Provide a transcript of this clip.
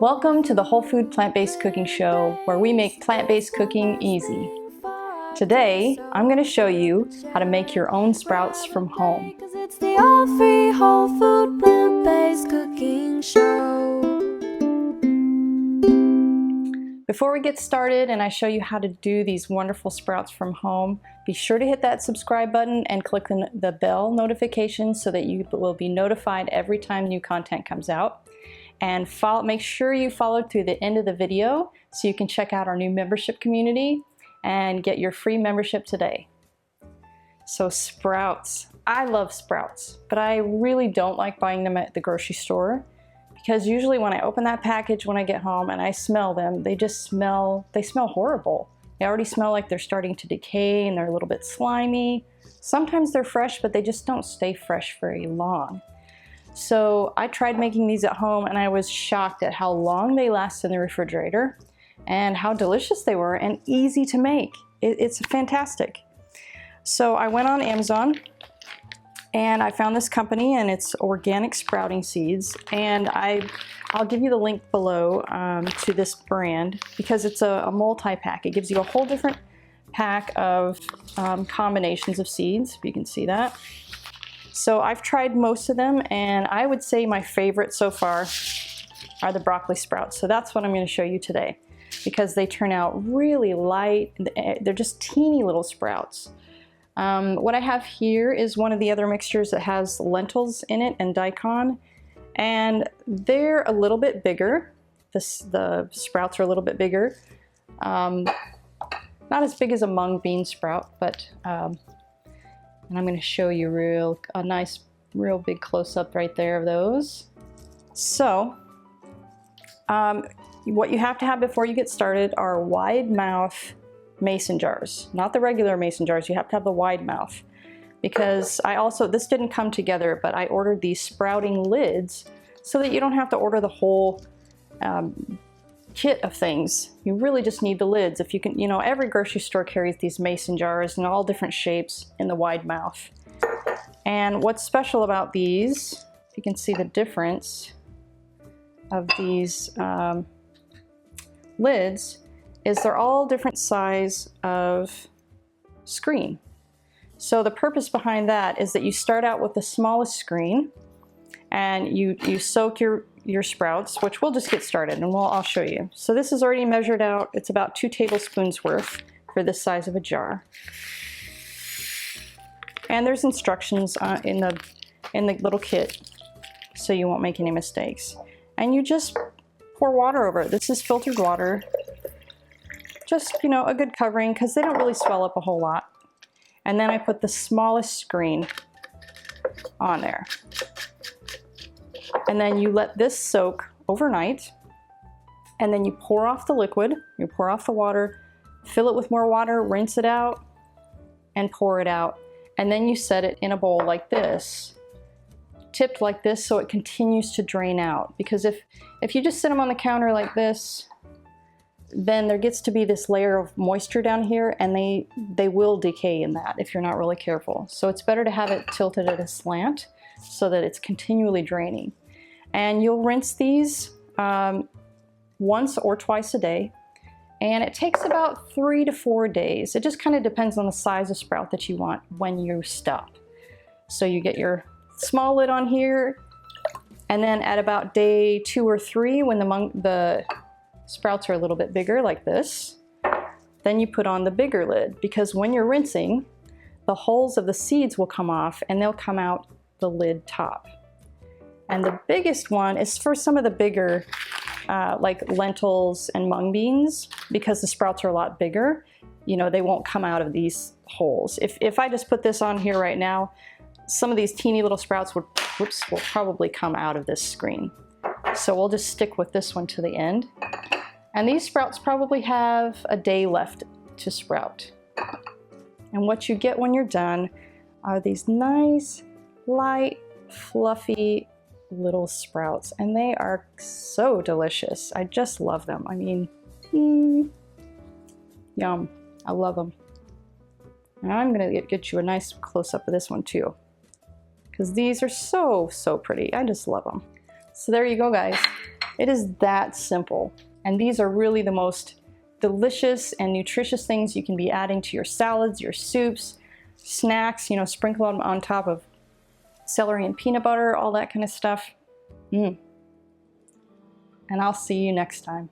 Welcome to the Whole Food Plant-Based Cooking Show, where we make plant-based cooking easy. Today, I'm going to show you how to make your own sprouts from home. It's the all-free whole food plant-based cooking show. Before we get started and I show you how to do these wonderful sprouts from home, be sure to hit that subscribe button and click the bell notification so that you will be notified every time new content comes out. And make sure you follow through the end of the video so you can check out our new membership community and get your free membership today. So sprouts. I love sprouts, but I really don't like buying them at the grocery store because usually when I open that package when I get home and I smell them, they smell horrible. They already smell like they're starting to decay and they're a little bit slimy. Sometimes they're fresh, but they just don't stay fresh very long. So I tried making these at home and I was shocked at how long they last in the refrigerator and how delicious they were and easy to make. It's fantastic. So I went on Amazon and I found this company and it's Organic Sprouting Seeds, and I'll give you the link below to this brand because it's a multi-pack. It gives you a whole different pack of combinations of seeds, if you can see that. So I've tried most of them, and I would say my favorite so far are the broccoli sprouts. So that's what I'm going to show you today because they turn out really light. They're just teeny little sprouts. What I have here is one of the other mixtures that has lentils in it and daikon, and they're a little bit bigger. The sprouts are a little bit bigger. Not as big as a mung bean sprout, but and I'm going to show you a nice, real big close-up right there of those. So, what you have to have before you get started are wide mouth mason jars. Not the regular mason jars, you have to have the wide mouth. Because this didn't come together, but I ordered these sprouting lids so that you don't have to order the whole kit of things. You really just need the lids. If you can, every grocery store carries these mason jars in all different shapes in the wide mouth. And what's special about these, if you can see the difference of these lids, is they're all different size of screen. So the purpose behind that is that you start out with the smallest screen and you soak your sprouts, which we'll just get started and I'll show you. So this is already measured out. It's about 2 tablespoons worth for this size of a jar. And there's instructions in the little kit so you won't make any mistakes. And you just pour water over it. This is filtered water. Just, a good covering because they don't really swell up a whole lot. And then I put the smallest screen on there. And then you let this soak overnight, and then you pour off the liquid, you pour off the water, fill it with more water, rinse it out, and pour it out. And then you set it in a bowl like this, tipped like this so it continues to drain out. Because if you just sit them on the counter like this, then there gets to be this layer of moisture down here, and they will decay in that if you're not really careful. So it's better to have it tilted at a slant so that it's continually draining. And you'll rinse these once or twice a day, and it takes about 3 to 4 days. It just kind of depends on the size of sprout that you want when you stop. So you get your small lid on here, and then at about day 2 or 3, when the sprouts are a little bit bigger like this, then you put on the bigger lid, because when you're rinsing, the hulls of the seeds will come off and they'll come out the lid top. And the biggest one is for some of the bigger like lentils and mung beans, because the sprouts are a lot bigger, they won't come out of these holes. If I just put this on here right now, some of these teeny little sprouts will probably come out of this screen. So we'll just stick with this one to the end. And these sprouts probably have a day left to sprout. And what you get when you're done are these nice, light, fluffy little sprouts, and they are so delicious. I just love them. I mean, yum. I love them. And I'm gonna get you a nice close-up of this one too, because these are so pretty. I just love them. So there you go, guys. It is that simple. And these are really the most delicious and nutritious things you can be adding to your salads, your soups, snacks, you know, sprinkle them on top of celery and peanut butter, all that kind of stuff. And I'll see you next time.